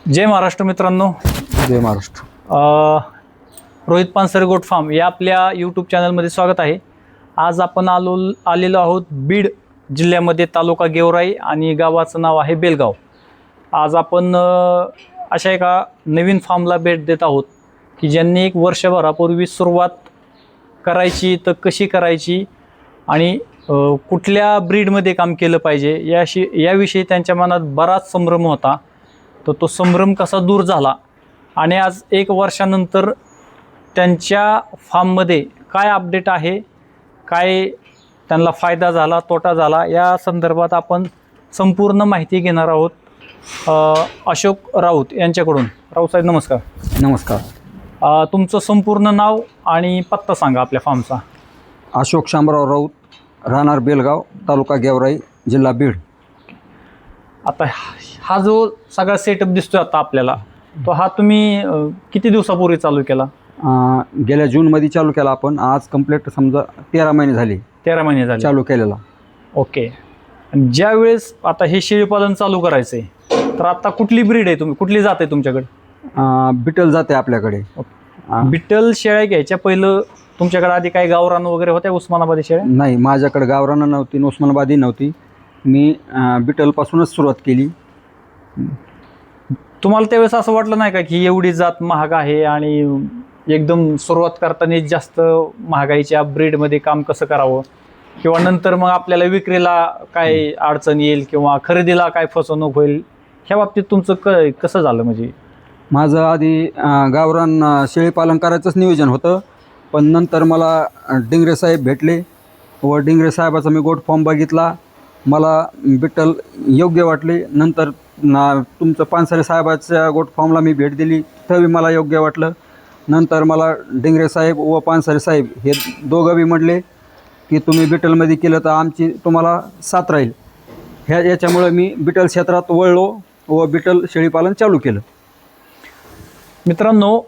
जय महाराष्ट्र मित्रांनो. जय Maharashtra. Rohit Pansare goat farm या आपल्या यूट्यूब चॅनलमध्ये स्वागत आहे. आज आपण आलेलो आहोत बीड जिल्ह्यामध्ये, तालुका गेवराई आणि गावाचं नाव आहे बेलगाव. आज आपण अशा एका नवीन फार्मला भेट देत आहोत की ज्यांनी एक वर्षभरापूर्वी सुरुवात करायची तर कशी करायची आणि कुठल्या ब्रीडमध्ये काम केलं पाहिजे याविषयी त्यांच्या मनात बराच संभ्रम होता. तर तो संभ्रम कसा दूर झाला आणि आज एक वर्षानंतर त्यांच्या फार्ममध्ये काय अपडेट आहे, काय त्यांना फायदा झाला, तोटा झाला, या संदर्भात आपण संपूर्ण माहिती घेणार आहोत अशोक राऊत यांच्याकडून. राऊत साहेब नमस्कार. नमस्कार. तुमचं संपूर्ण नाव आणि पत्ता सांगा आपल्या फार्मचा. अशोक शामराव राऊत, राहणार बेलगाव, तालुका गेवराई, जिल्हा बीड. आता हा जो सगळा सेटअप दिसतोय आता आपल्याला, तो हा तुम्ही किती दिवसापूर्वी चालू केला? गेल्या जूनमध्ये चालू केला आपण. आज कंप्लीट समजा 13 महिने झाले. 13 महिने झाले चालू केलेला. ओके. ज्या वेळेस आता हे शेळीपालन चालू करायचं आहे तर आता कुठली ब्रीड आहे, तुम्ही कुठली जात आहे तुमच्याकडे? बिटल जाते आपल्याकडे. बिटल शेळ्या घ्यायच्या पहिलं तुमच्याकडे आधी काही गावरान वगैरे होत्या, उस्मानाबादी शेळ्या? नाही, माझ्याकडे गावरान नव्हती, उस्मानाबादी नव्हती. मी बिटलपासूनच सुरुवात केली. तुम्हाला त्यावेळेस असं वाटलं नाही का की एवढी जात महाग आहे आणि एकदम सुरुवात करताना जास्त महागाईच्या ब्रीडमध्ये काम कसं करावं, किंवा नंतर मग आपल्याला विक्रीला काय अडचण येईल किंवा खरेदीला काय फसवणूक होईल, ह्या बाबतीत तुमचं कसं झालं? म्हणजे माझं आधी गावरान शेळीपालन करायचंच नियोजन होतं, पण नंतर मला डिंगरे साहेब भेटले व डिंगरे साहेबाचा मी गोट फॉर्म बघितला. मला बिटल योग्य वाटले. नंतर तुमचं पानसरे साहेबाच्या गोट फॉर्मला मी भेट दिली, तिथंही मला योग्य वाटलं. नंतर मला डिंगरे साहेब व पानसरे साहेब हे दोघं बी म्हटले की तुम्ही बिटलमध्ये केलं तर आमची तुम्हाला साथ राहील. याच्यामुळे मी बिटल क्षेत्रात वळलो व बिटल शेळीपालन चालू केलं. मित्रांनो,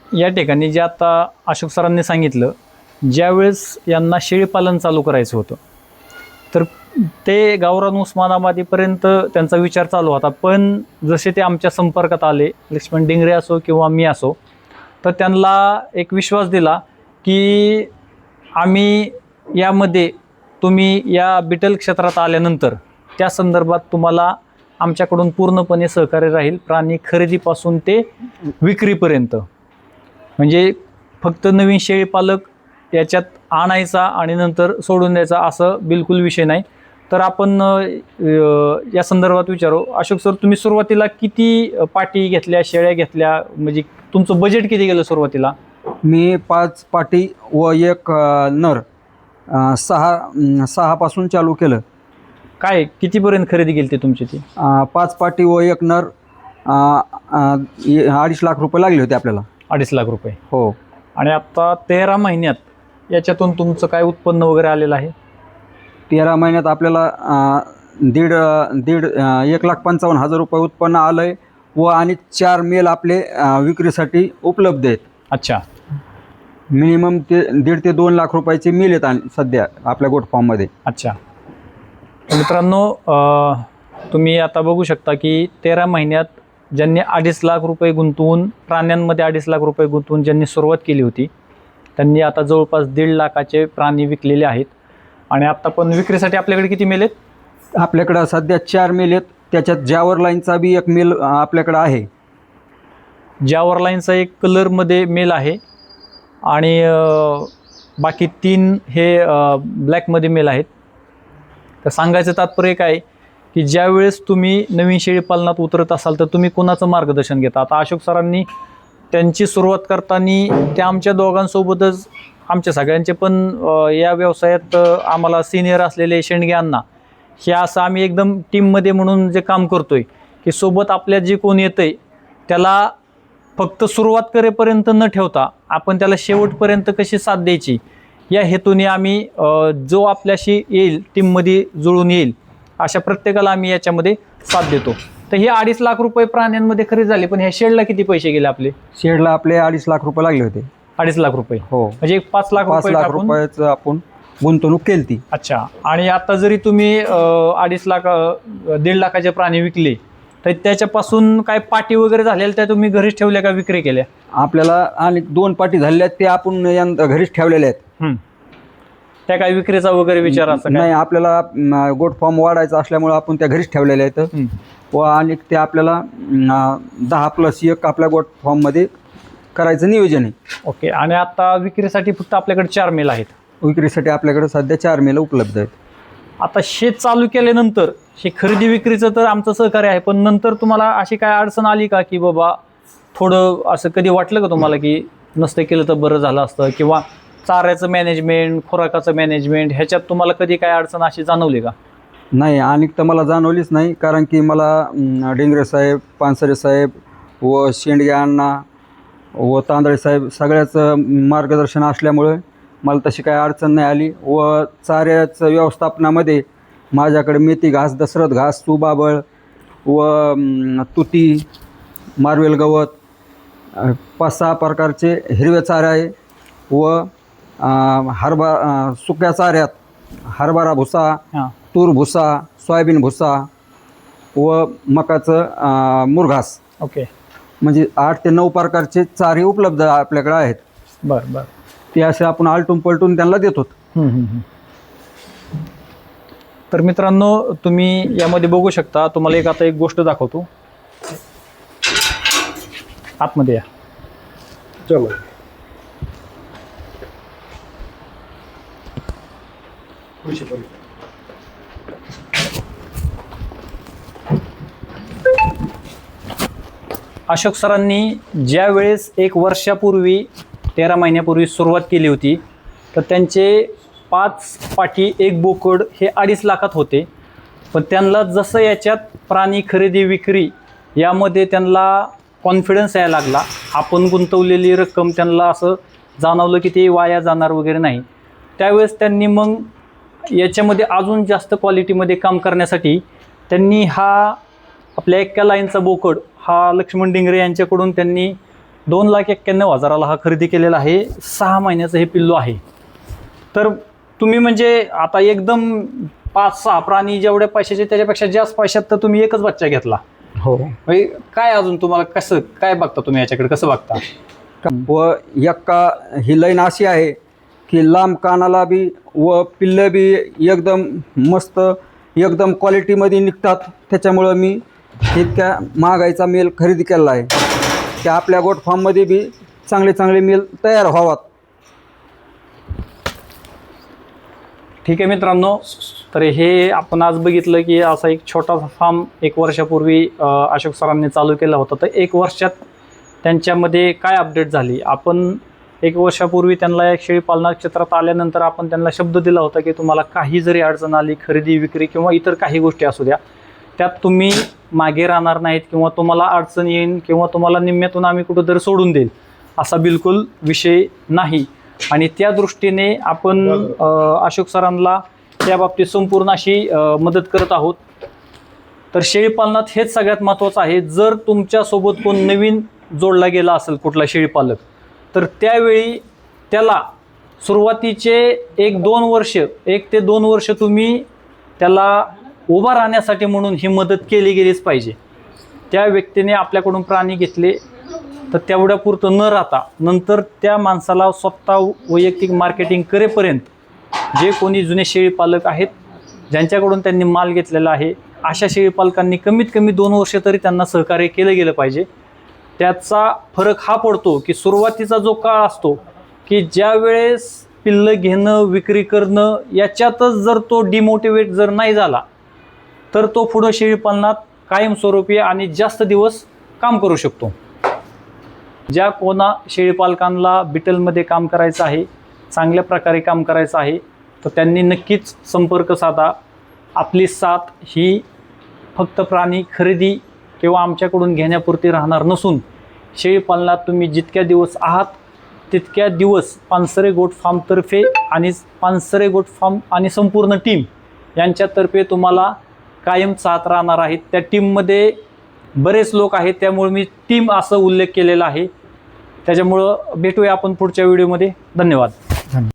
या ठिकाणी जे आता अशोक सरांनी सांगितलं, ज्यावेळेस यांना शेळीपालन चालू करायचं होतं तर ते गावरान उस्मानाबादीपर्यंत त्यांचा विचार चालू होता. पण जसे ते आमच्या संपर्कात आले, लक्ष्मण डिंगरे असो किंवा मी असो, तर त्यांना एक विश्वास दिला की आम्ही यामध्ये, तुम्ही या बिटल क्षेत्रात आल्यानंतर त्या संदर्भात तुम्हाला आमच्याकडून पूर्णपणे सहकार्य राहील, प्राणी खरेदीपासून ते विक्रीपर्यंत. म्हणजे फक्त नवीन शेळीपालक याच्यात आणायचा आणि नंतर सोडून द्यायचा असं बिलकुल विषय नाही. तर आपण या संदर्भात विचारू. अशोक सर, तुम्ही सुरुवातीला किती पाटी घेतल्या, शेळ्या घेतल्या, म्हणजे तुमचं बजेट किती गेलं सुरुवातीला? मी 5 पाटी व 1 नर 6 पासून चालू केलं. काय कितीपर्यंत खरेदी केली ती तुमची? ती 5 पाटी व 1 नर 2.5 लाख रुपये लागले होते आपल्याला. 2.5 लाख रुपये. हो. आणि आता 13 महिन्यात याच्यातून तुमचं काय उत्पन्न वगैरे आलेलं आहे? 13 महिन्यात आपल्याला 1,55,000 रुपये उत्पन्न आलं आहे व आणि 4 मेल आपले विक्रीसाठी उपलब्ध आहेत. अच्छा. मिनिमम ते 1.5 ते 2 लाख रुपयाचे मेल आहेत आणि सध्या आपल्या गोट फार्ममध्ये. अच्छा. मित्रांनो, तुम्ही आता बघू शकता की 13 महिन्यात ज्यांनी 2.5 लाख रुपये गुंतवून, प्राण्यांमध्ये 2.5 लाख रुपये गुंतवून ज्यांनी सुरुवात केली होती, त्यांनी आता जवळपास 1.5 लाखाचे प्राणी विकलेले आहेत. आणि आत्ता पण विक्रीसाठी आपल्याकडे किती मेल आहेत? आपल्याकडं सध्या 4 मेल आहेत. त्याच्यात जावर लाईनचा बी 1 मेल आपल्याकडं आहे. जावर लाईनचा एक कलरमध्ये मेल आहे आणि बाकी 3 हे ब्लॅकमध्ये मेल आहेत. तर सांगायचं तात्पर्य काय की ज्यावेळेस तुम्ही नवीन शेळीपालनात उतरत असाल तर तुम्ही कोणाचं मार्गदर्शन घेता? आता अशोक सरांनी त्यांची सुरुवात करताना त्या आमच्या दोघांसोबतच, आमच्या सगळ्यांचे पण या व्यवसायात आम्हाला सिनियर असलेले शेंडगे अण्णा, हे असं आम्ही एकदम टीममध्ये म्हणून जे काम करतोय की सोबत आपल्या जे कोण येतंय त्याला फक्त सुरुवात करेपर्यंत न ठेवता आपण त्याला शेवटपर्यंत कशी साथ द्यायची या हेतूने आम्ही जो आपल्याशी येईल, टीममध्ये जुळून येईल, अशा प्रत्येकाला आम्ही याच्यामध्ये साथ देतो. तर हे 2.5 लाख रुपये प्राण्यांमध्ये खरेदी झाले, पण ह्या शेडला किती पैसे गेले आपले? शेडला आपले 2.5 लाख रुपये लागले होते. 2.5 लाख रुपये. हो. म्हणजे 5 लाख रुपयाचं आपण गुंतवणूक केली ती. अच्छा. आणि आता जरी तुम्ही 2.5 लाख 1.5 लाखाचे प्राणी विकले तर त्याच्यापासून काय पाटी वगैरे झालेल्या त्या तुम्ही घरीच ठेवल्या का विक्री केल्या? आपल्याला आणि 2 पाटी झालेल्या आहेत, ते आपण यंदा घरीच ठेवलेल्या आहेत. त्या काय विक्रीचा वगैरे विचार असं काय? नाही, आपल्याला गोट फॉर्म वाढायचा असल्यामुळे आपण त्या घरीच ठेवलेल्या आहेत. व आणि ते आपल्याला 10+1 आपल्या गोट फॉर्ममध्ये करायचं नियोजन आहे. ओके. आणि आता विक्रीसाठी फक्त आपल्याकडे 4 मेल आहेत. विक्रीसाठी आपल्याकडे सध्या 4 मेल उपलब्ध आहेत. आता शेत चालू केल्यानंतर हे खरेदी विक्रीचं तर आमचं सहकार्य आहे, पण नंतर तुम्हाला अशी काय अडचण आली का की बाबा थोडं असं कधी वाटलं का तुम्हाला की नसतं केलं तर बरं झालं असतं, किंवा चाऱ्याचं मॅनेजमेंट, खुराकाचं मॅनेजमेंट ह्याच्यात तुम्हाला कधी काय अडचण अशी जाणवली का? नाही, आणि तर मला जाणवलीच नाही, कारण की मला डिंगरे साहेब, पानसरे साहेब व शेंडगे अण्णा व तांदळे साहेब सगळ्याचं मार्गदर्शन असल्यामुळे मला तशी काही अडचण नाही आली. व चाऱ्याचं व्यवस्थापनामध्ये माझ्याकडे मेथी घास, दशरथ घास, तुबाबळ व तुती, मार्वेल गवत 5-6 प्रकारचे हिरवे चारे आहे. व सुक्या चाऱ्यात हरभरा भुसा, तूर भुसा, सोयाबीन भुसा व मकाचं मुरघास. ओके. म्हणजे 8 ते 9 प्रकारचे चारे उपलब्ध आपल्याकडे आहेत. बरं. ते असे आपण आलटून पलटून त्यांना देतो. तर मित्रांनो, तुम्ही यामध्ये बघू शकता, तुम्हाला आता एक गोष्ट दाखवतो. आतमध्ये या. चलो. अशोक सरांनी ज्या वेळेस 1 वर्षापूर्वी 13 महिन्यापूर्वी सुरुवात केली होती, तर त्यांचे 5 पाटी 1 बोकड हे 2.5 लाखात होते. पण त्यांना जसं याच्यात प्राणी खरेदी विक्री यामध्ये त्यांना कॉन्फिडन्स यायला लागला, आपण गुंतवलेली रक्कम त्यांना असं जाणवलं की ते वाया जाणार वगैरे नाही, त्यावेळेस त्यांनी मग याच्यामध्ये अजून जास्त क्वालिटीमध्ये काम करण्यासाठी त्यांनी हा आपल्या 1 लाईनचा बोकड हा लक्ष्मण डिंगरे यांच्याकडून त्यांनी 2,91,000 हा खरेदी केलेला आहे. 6 महिन्याचं हे पिल्लू आहे. तर तुम्ही म्हणजे आता एकदम 5-6 प्राणी जेवढ्या पैशाचे त्याच्यापेक्षा जास्त पैशात तर तुम्ही एकच बच्चा घेतला. हो. म्हणजे काय अजून तुम्हाला कसं काय बघता तुम्ही याच्याकडे, कसं बघता? व ही लाईन अशी आहे की लांब कानाला बी व पिल्लं बी एकदम मस्त, एकदम क्वालिटीमध्ये निघतात. त्याच्यामुळं मी इतक्या महागाईचा मेल खरेदी केला आहे की आपल्या गोट फार्ममध्ये बी चांगले मेल तयार व्हावात. ठीक आहे मित्रांनो, तर हे आपण आज बघितलं की असा एक छोटा फार्म 1 वर्षापूर्वी अशोक सरांनी चालू केला होता. तर 1 वर्षात त्यांच्यामध्ये काय अपडेट झाली, आपण 1 वर्षापूर्वी त्यांना एक शेळी पालना क्षेत्रात आल्यानंतर आपण त्यांना शब्द दिला होता की तुम्हाला काही जरी अडचण आली, खरेदी विक्री किंवा इतर काही गोष्टी असू द्या, त्यात तुम्ही मागे राहणार नाहीत किंवा तुम्हाला अडचण येईन किंवा तुम्हाला निम्म्यातून आम्ही कुठंतरी सोडून देईल असा बिलकुल विषय नाही. आणि त्या दृष्टीने आपण अशोक सरांना त्या बाबतीत संपूर्ण अशी मदत करत आहोत. तर शेळीपालनात हेच सगळ्यात महत्त्वाचं आहे. जर तुमच्यासोबत कोण नवीन जोडला गेला असेल कुठला शेळीपालक, तर त्यावेळी त्याला सुरुवातीचे 1 ते 2 वर्ष तुम्ही त्याला उभा राहण्यासाठी म्हणून ही मदत केली गेलीच पाहिजे. त्या व्यक्तीने आपल्याकडून प्राणी घेतले तर तेवढ्या पुरतं न राहता नंतर त्या माणसाला स्वतः वैयक्तिक मार्केटिंग करेपर्यंत जे कोणी जुने शेळीपालक आहेत ज्यांच्याकडून त्यांनी माल घेतलेला आहे, अशा शेळीपालकांनी कमीत कमी 2 वर्ष तरी त्यांना सहकार्य केलं गेलं पाहिजे. त्याचा फरक हा पडतो की सुरुवातीचा जो काळ असतो की ज्या वेळेस पिल्लं घेणं, विक्री करणं याच्यातच जर तो डिमोटिवेट जर नाही झाला तर तो पुढं शेळीपालनात कायमस्वरूपी आणि जास्त दिवस काम करू शकतो. ज्या कोणा शेळीपालकांना बिटलमध्ये काम करायचं आहे, चांगल्या प्रकारे काम करायचं आहे, तर त्यांनी नक्कीच संपर्क साधा. आपली साथ ही फक्त प्राणी खरेदी किंवा आमच्याकडून घेण्यापुरती राहणार नसून शेळीपालनात तुम्ही जितक्या दिवस आहात तितक्या दिवस पानसरे गोट फार्मतर्फे आणि पानसरे गोट फार्म आणि संपूर्ण टीम यांच्यातर्फे तुम्हाला कायम साथ राहणार आहेत. त्या टीममध्ये बरेच लोक आहेत, त्यामुळे मी टीम असं उल्लेख केलेला आहे. त्याच्यामुळं भेटूया आपण पुढच्या व्हिडिओमध्ये. धन्यवाद.